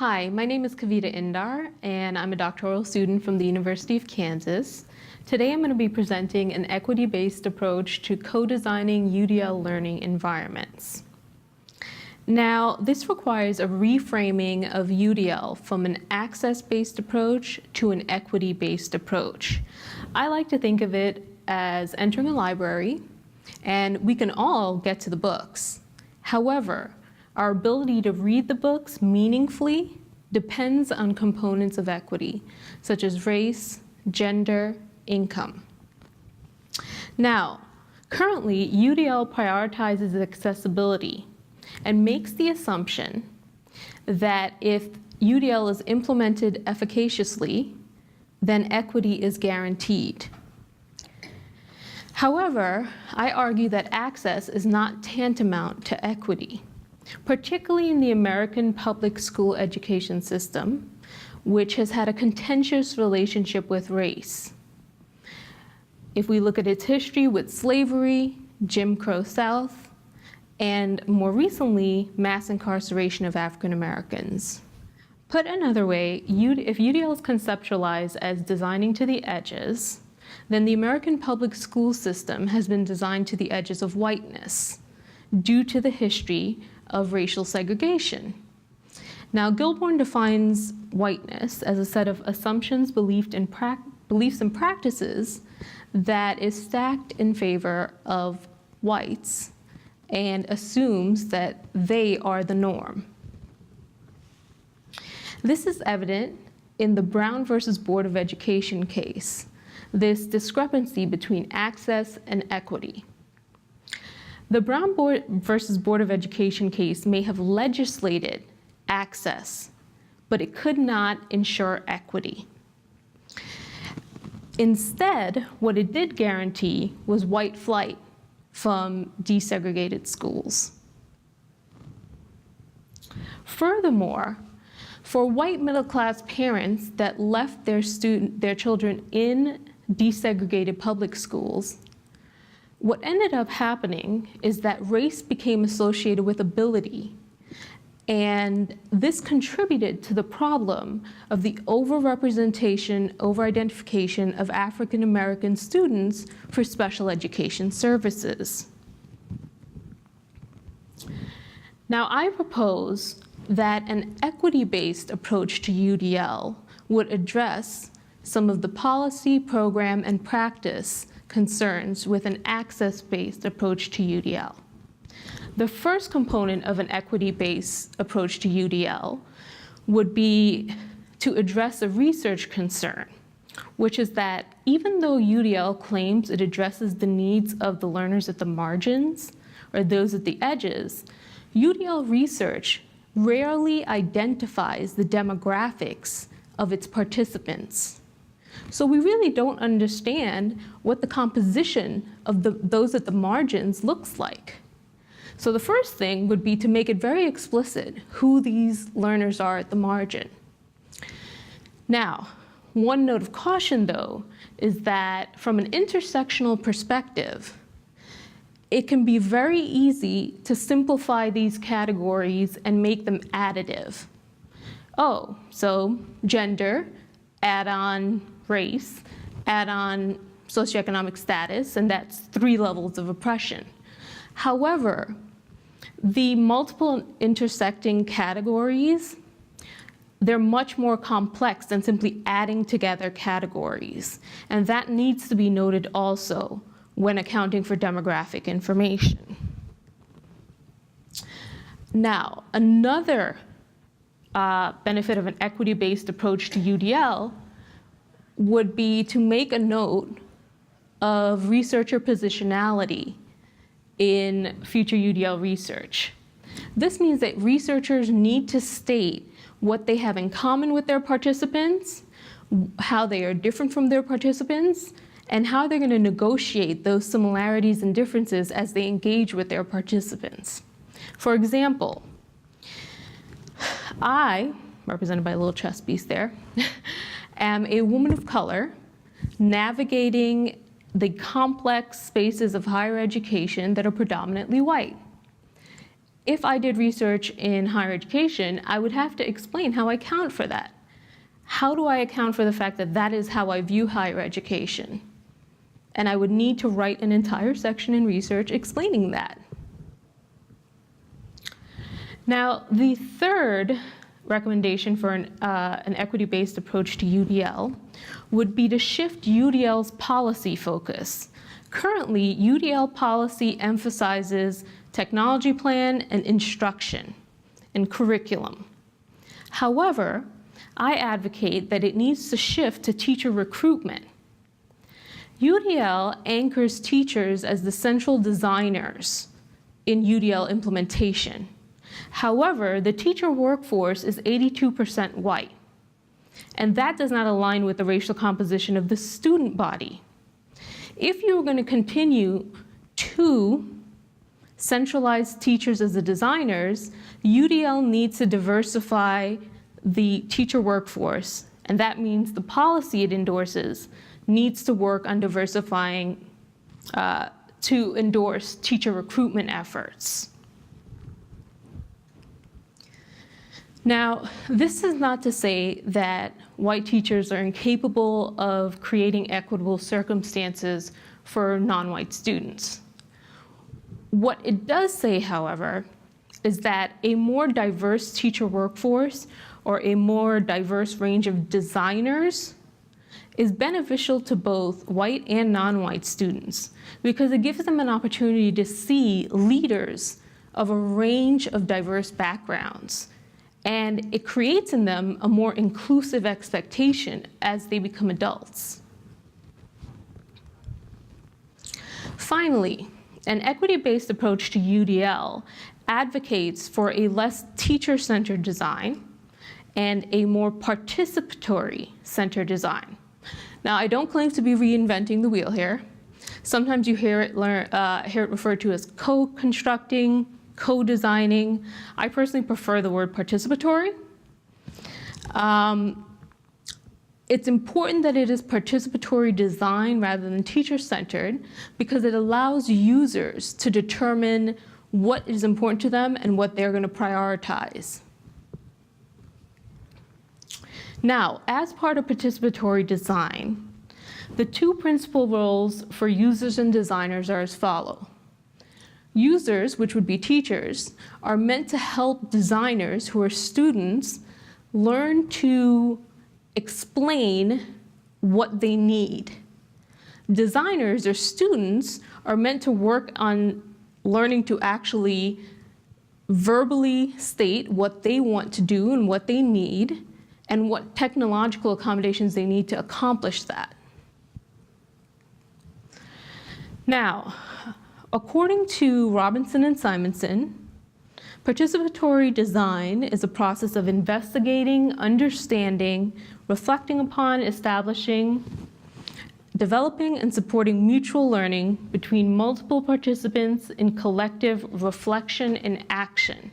Hi, my name is Kavita Indar, and I'm a doctoral student from the University of Kansas. Today I'm going to be presenting an equity-based approach to co-designing UDL learning environments. Now, this requires a reframing of UDL from an access-based approach to an equity-based approach. I like to think of it as entering a library, and we can all get to the books. However, our ability to read the books meaningfully depends on components of equity, such as race, gender, income. Now, currently, UDL prioritizes accessibility and makes the assumption that if UDL is implemented efficaciously, then equity is guaranteed. However, I argue that access is not tantamount to equity, particularly in the American public school education system, which has had a contentious relationship with race. If we look at its history with slavery, Jim Crow South, and more recently, mass incarceration of African Americans. Put another way, if UDL is conceptualized as designing to the edges, then the American public school system has been designed to the edges of whiteness due to the history of racial segregation. Now, Gilborn defines whiteness as a set of assumptions, beliefs, and practices that is stacked in favor of whites and assumes that they are the norm. This is evident in the Brown versus Board of Education case, this discrepancy between access and equity. The Brown versus Board of Education case may have legislated access, but it could not ensure equity. Instead, what it did guarantee was white flight from desegregated schools. Furthermore, for white middle-class parents that left their children in desegregated public schools, what ended up happening is that race became associated with ability, and this contributed to the problem of the over-representation, over-identification of African American students for special education services. Now, I propose that an equity-based approach to UDL would address some of the policy, program, and practice concerns with an access-based approach to UDL. The first component of an equity-based approach to UDL would be to address a research concern, which is that even though UDL claims it addresses the needs of the learners at the margins or those at the edges, UDL research rarely identifies the demographics of its participants. So we really don't understand what the composition of those at the margins looks like. So the first thing would be to make it very explicit who these learners are at the margin. Now, one note of caution, though, is that from an intersectional perspective, it can be very easy to simplify these categories and make them additive. Oh, so gender, add on race, add on socioeconomic status, and that's 3 levels of oppression. However, the multiple intersecting categories, they're much more complex than simply adding together categories. And that needs to be noted also when accounting for demographic information. Now, another benefit of an equity-based approach to UDL would be to make a note of researcher positionality in future UDL research. This means that researchers need to state what they have in common with their participants, how they are different from their participants, and how they're going to negotiate those similarities and differences as they engage with their participants. For example, I, represented by a little chess piece there, am a woman of color navigating the complex spaces of higher education that are predominantly white. if I did research in higher education, I would have to explain how I account for that. How do I account for the fact that that is how I view higher education? And I would need to write an entire section in research explaining that. Now, the third recommendation for an equity-based approach to UDL would be to shift UDL's policy focus. Currently, UDL policy emphasizes technology plan and instruction and curriculum. However, I advocate that it needs to shift to teacher recruitment. UDL anchors teachers as the central designers in UDL implementation. However, the teacher workforce is 82% white, and that does not align with the racial composition of the student body. If you're going to continue to centralize teachers as the designers, UDL needs to diversify the teacher workforce, and that means the policy it endorses needs to work on diversifying to endorse teacher recruitment efforts. Now, this is not to say that white teachers are incapable of creating equitable circumstances for non-white students. What it does say, however, is that a more diverse teacher workforce or a more diverse range of designers is beneficial to both white and non-white students because it gives them an opportunity to see leaders of a range of diverse backgrounds, and it creates in them a more inclusive expectation as they become adults. Finally, an equity-based approach to UDL advocates for a less teacher-centered design and a more participatory-centered design. Now, I don't claim to be reinventing the wheel here. Sometimes you hear it referred to as co-constructing, co-designing. I personally prefer the word participatory. It's important that it is participatory design rather than teacher-centered because it allows users to determine what is important to them and what they're going to prioritize. Now, as part of participatory design, the two principal roles for users and designers are as follows. Users, which would be teachers, are meant to help designers who are students learn to explain what they need. Designers or students are meant to work on learning to actually verbally state what they want to do and what they need and what technological accommodations they need to accomplish that. Now, according to Robinson and Simonson, participatory design is a process of investigating, understanding, reflecting upon, establishing, developing, and supporting mutual learning between multiple participants in collective reflection and action.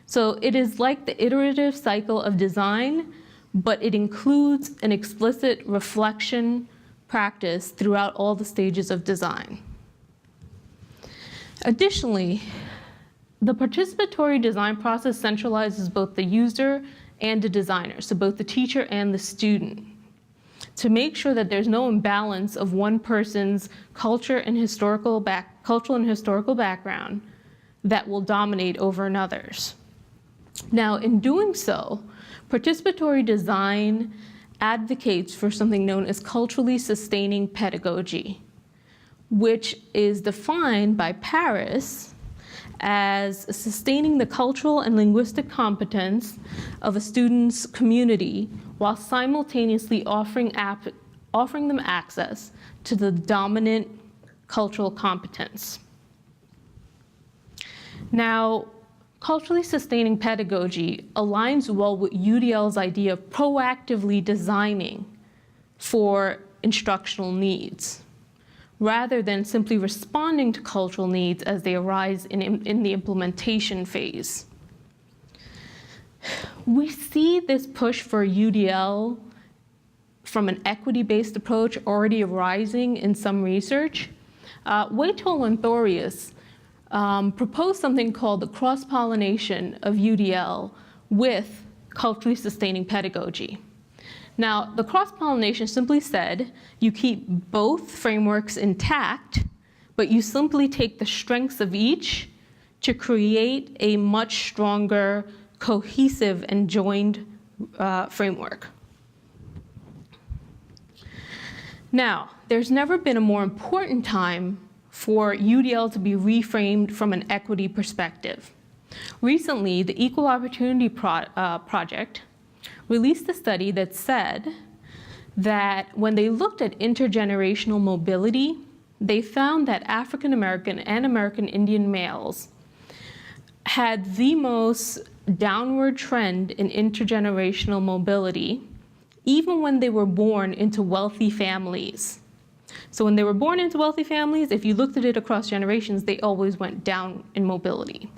So it is like the iterative cycle of design, but it includes an explicit reflection practice throughout all the stages of design. Additionally, the participatory design process centralizes both the user and the designer, so both the teacher and the student, to make sure that there's no imbalance of one person's cultural and historical background that will dominate over another's. Now, in doing so, participatory design advocates for something known as culturally sustaining pedagogy, which is defined by Paris as sustaining the cultural and linguistic competence of a student's community while simultaneously offering them access to the dominant cultural competence. Now, culturally sustaining pedagogy aligns well with UDL's idea of proactively designing for instructional needs, rather than simply responding to cultural needs as they arise in the implementation phase. We see this push for UDL from an equity-based approach already arising in some research. Waitol and Thorius proposed something called the cross-pollination of UDL with culturally sustaining pedagogy. Now, the cross-pollination simply said you keep both frameworks intact, but you simply take the strengths of each to create a much stronger, cohesive, and joined framework. Now, there's never been a more important time for UDL to be reframed from an equity perspective. Recently, the Equal Opportunity Project released a study that said that when they looked at intergenerational mobility, they found that African American and American Indian males had the most downward trend in intergenerational mobility, even when they were born into wealthy families. So when they were born into wealthy families, if you looked at it across generations, they always went down in mobility.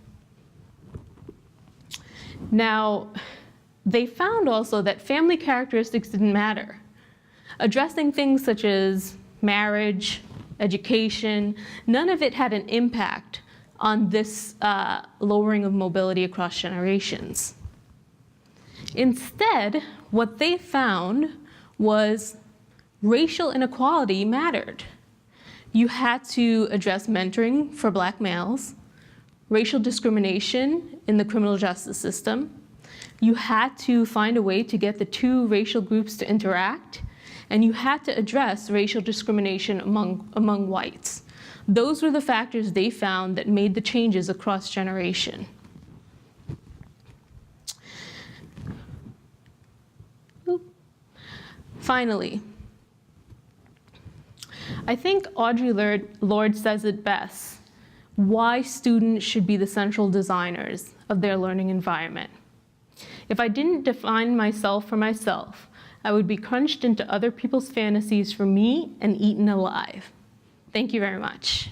Now, they found also that family characteristics didn't matter. Addressing things such as marriage, education, none of it had an impact on this lowering of mobility across generations. Instead, what they found was racial inequality mattered. You had to address mentoring for Black males, racial discrimination in the criminal justice system. You had to find a way to get the two racial groups to interact, and you had to address racial discrimination among whites. Those were the factors they found that made the changes across generation. Finally, I think Audre Lorde says it best, why students should be the central designers of their learning environment. If I didn't define myself for myself, I would be crunched into other people's fantasies for me and eaten alive. Thank you very much.